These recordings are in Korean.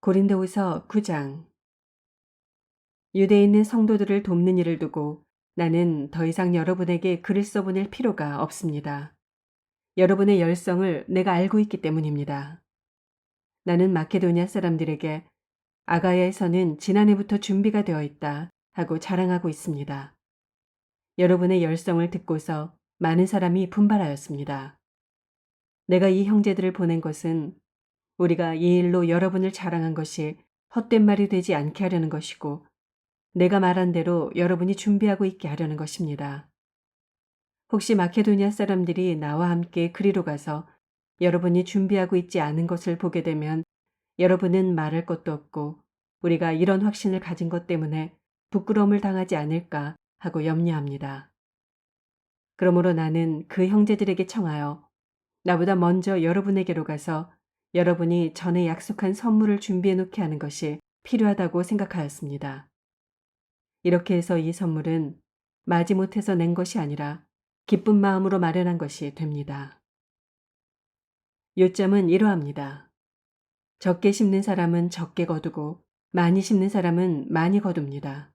고린도후서 9장. 유대에 있는 성도들을 돕는 일을 두고 나는 더 이상 여러분에게 글을 써보낼 필요가 없습니다. 여러분의 열성을 내가 알고 있기 때문입니다. 나는 마케도니아 사람들에게 아가야에서는 지난해부터 준비가 되어 있다 하고 자랑하고 있습니다. 여러분의 열성을 듣고서 많은 사람이 분발하였습니다. 내가 이 형제들을 보낸 것은 우리가 이 일로 여러분을 자랑한 것이 헛된 말이 되지 않게 하려는 것이고, 내가 말한 대로 여러분이 준비하고 있게 하려는 것입니다. 혹시 마케도니아 사람들이 나와 함께 그리로 가서 여러분이 준비하고 있지 않은 것을 보게 되면 여러분은 말할 것도 없고 우리가 이런 확신을 가진 것 때문에 부끄러움을 당하지 않을까 하고 염려합니다. 그러므로 나는 그 형제들에게 청하여 나보다 먼저 여러분에게로 가서 여러분이 전에 약속한 선물을 준비해 놓게 하는 것이 필요하다고 생각하였습니다. 이렇게 해서 이 선물은 마지못해서 낸 것이 아니라 기쁜 마음으로 마련한 것이 됩니다. 요점은 이러합니다. 적게 심는 사람은 적게 거두고 많이 심는 사람은 많이 거둡니다.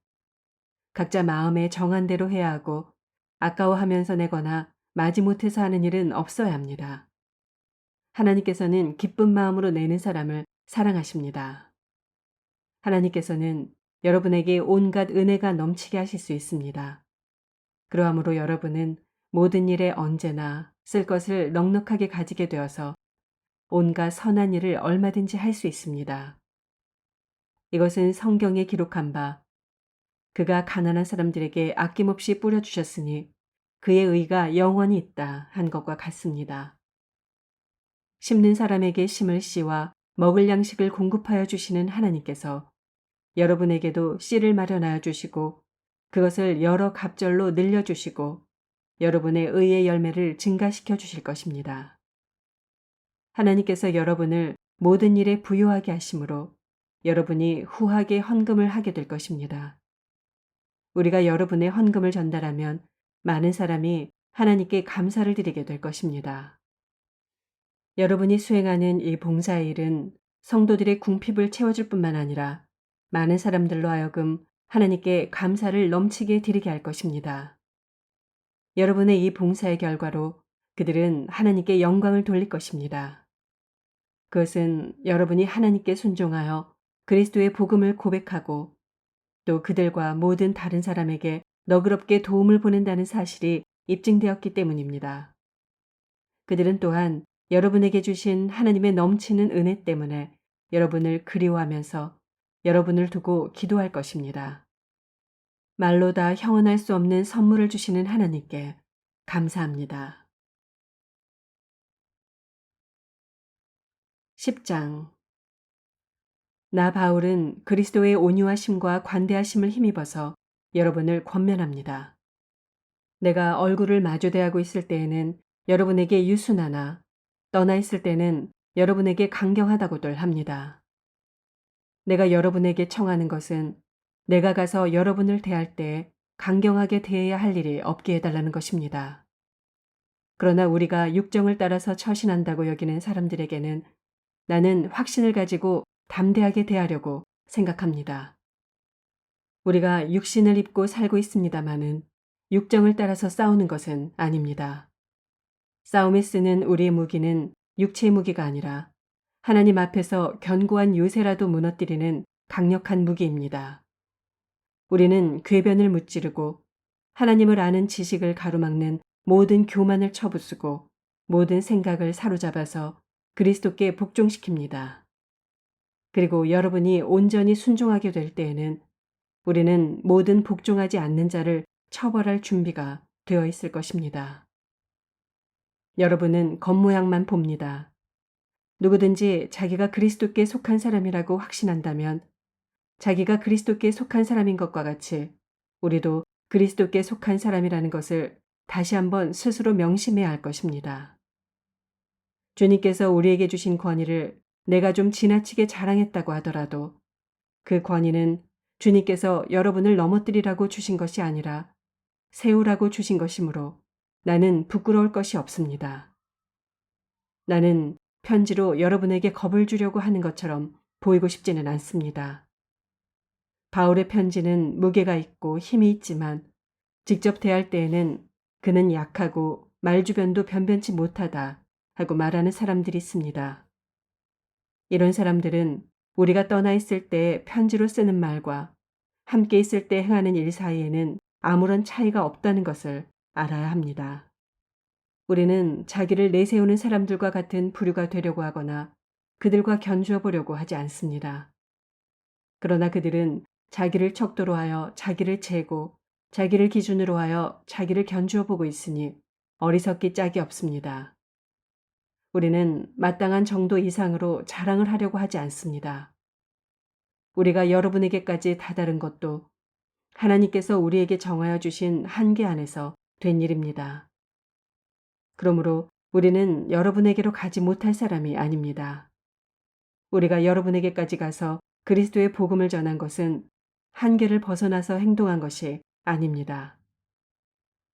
각자 마음에 정한 대로 해야 하고 아까워하면서 내거나 마지못해서 하는 일은 없어야 합니다. 하나님께서는 기쁜 마음으로 내는 사람을 사랑하십니다. 하나님께서는 여러분에게 온갖 은혜가 넘치게 하실 수 있습니다. 그러므로 여러분은 모든 일에 언제나 쓸 것을 넉넉하게 가지게 되어서 온갖 선한 일을 얼마든지 할 수 있습니다. 이것은 성경에 기록한 바 그가 가난한 사람들에게 아낌없이 뿌려주셨으니 그의 의가 영원히 있다 한 것과 같습니다. 심는 사람에게 심을 씨와 먹을 양식을 공급하여 주시는 하나님께서 여러분에게도 씨를 마련하여 주시고 그것을 여러 갑절로 늘려주시고 여러분의 의의 열매를 증가시켜 주실 것입니다. 하나님께서 여러분을 모든 일에 부요하게 하심으로 여러분이 후하게 헌금을 하게 될 것입니다. 우리가 여러분의 헌금을 전달하면 많은 사람이 하나님께 감사를 드리게 될 것입니다. 여러분이 수행하는 이 봉사의 일은 성도들의 궁핍을 채워줄 뿐만 아니라 많은 사람들로 하여금 하나님께 감사를 넘치게 드리게 할 것입니다. 여러분의 이 봉사의 결과로 그들은 하나님께 영광을 돌릴 것입니다. 그것은 여러분이 하나님께 순종하여 그리스도의 복음을 고백하고 또 그들과 모든 다른 사람에게 너그럽게 도움을 보낸다는 사실이 입증되었기 때문입니다. 그들은 또한 여러분에게 주신 하나님의 넘치는 은혜 때문에 여러분을 그리워하면서 여러분을 두고 기도할 것입니다. 말로 다 형언할 수 없는 선물을 주시는 하나님께 감사합니다. 10장. 나 바울은 그리스도의 온유하심과 관대하심을 힘입어서 여러분을 권면합니다. 내가 얼굴을 마주대하고 있을 때에는 여러분에게 유순하나 떠나 있을 때는 여러분에게 강경하다고들 합니다. 내가 여러분에게 청하는 것은 내가 가서 여러분을 대할 때 강경하게 대해야 할 일이 없게 해달라는 것입니다. 그러나 우리가 육정을 따라서 처신한다고 여기는 사람들에게는 나는 확신을 가지고 담대하게 대하려고 생각합니다. 우리가 육신을 입고 살고 있습니다마는 육정을 따라서 싸우는 것은 아닙니다. 싸움에 쓰는 우리의 무기는 육체의 무기가 아니라 하나님 앞에서 견고한 요새라도 무너뜨리는 강력한 무기입니다. 우리는 궤변을 무찌르고 하나님을 아는 지식을 가로막는 모든 교만을 쳐부수고 모든 생각을 사로잡아서 그리스도께 복종시킵니다. 그리고 여러분이 온전히 순종하게 될 때에는 우리는 모든 복종하지 않는 자를 처벌할 준비가 되어 있을 것입니다. 여러분은 겉모양만 봅니다. 누구든지 자기가 그리스도께 속한 사람이라고 확신한다면 자기가 그리스도께 속한 사람인 것과 같이 우리도 그리스도께 속한 사람이라는 것을 다시 한번 스스로 명심해야 할 것입니다. 주님께서 우리에게 주신 권위를 내가 좀 지나치게 자랑했다고 하더라도 그 권위는 주님께서 여러분을 넘어뜨리라고 주신 것이 아니라 세우라고 주신 것이므로 나는 부끄러울 것이 없습니다. 나는 편지로 여러분에게 겁을 주려고 하는 것처럼 보이고 싶지는 않습니다. 바울의 편지는 무게가 있고 힘이 있지만 직접 대할 때에는 그는 약하고 말주변도 변변치 못하다 하고 말하는 사람들이 있습니다. 이런 사람들은 우리가 떠나 있을 때 편지로 쓰는 말과 함께 있을 때 행하는 일 사이에는 아무런 차이가 없다는 것을 알아야 합니다. 우리는 자기를 내세우는 사람들과 같은 부류가 되려고 하거나 그들과 견주어 보려고 하지 않습니다. 그러나 그들은 자기를 척도로 하여 자기를 재고 자기를 기준으로 하여 자기를 견주어 보고 있으니 어리석기 짝이 없습니다. 우리는 마땅한 정도 이상으로 자랑을 하려고 하지 않습니다. 우리가 여러분에게까지 다다른 것도 하나님께서 우리에게 정하여 주신 한계 안에서 된 일입니다. 그러므로 우리는 여러분에게로 가지 못할 사람이 아닙니다. 우리가 여러분에게까지 가서 그리스도의 복음을 전한 것은 한계를 벗어나서 행동한 것이 아닙니다.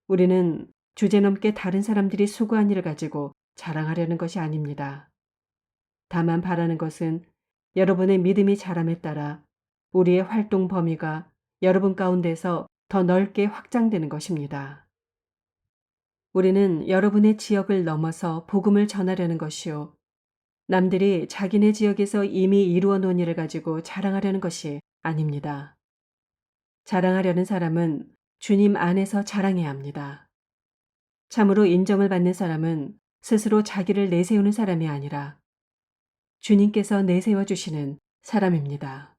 우리는 주제넘게 다른 사람들이 수고한 일을 가지고 자랑하려는 것이 아닙니다. 다만 바라는 것은 여러분의 믿음이 자람에 따라 우리의 활동 범위가 여러분 가운데서 더 넓게 확장되는 것입니다. 우리는 여러분의 지역을 넘어서 복음을 전하려는 것이요. 남들이 자기네 지역에서 이미 이루어 놓은 일을 가지고 자랑하려는 것이 아닙니다. 자랑하려는 사람은 주님 안에서 자랑해야 합니다. 참으로 인정을 받는 사람은 스스로 자기를 내세우는 사람이 아니라 주님께서 내세워 주시는 사람입니다.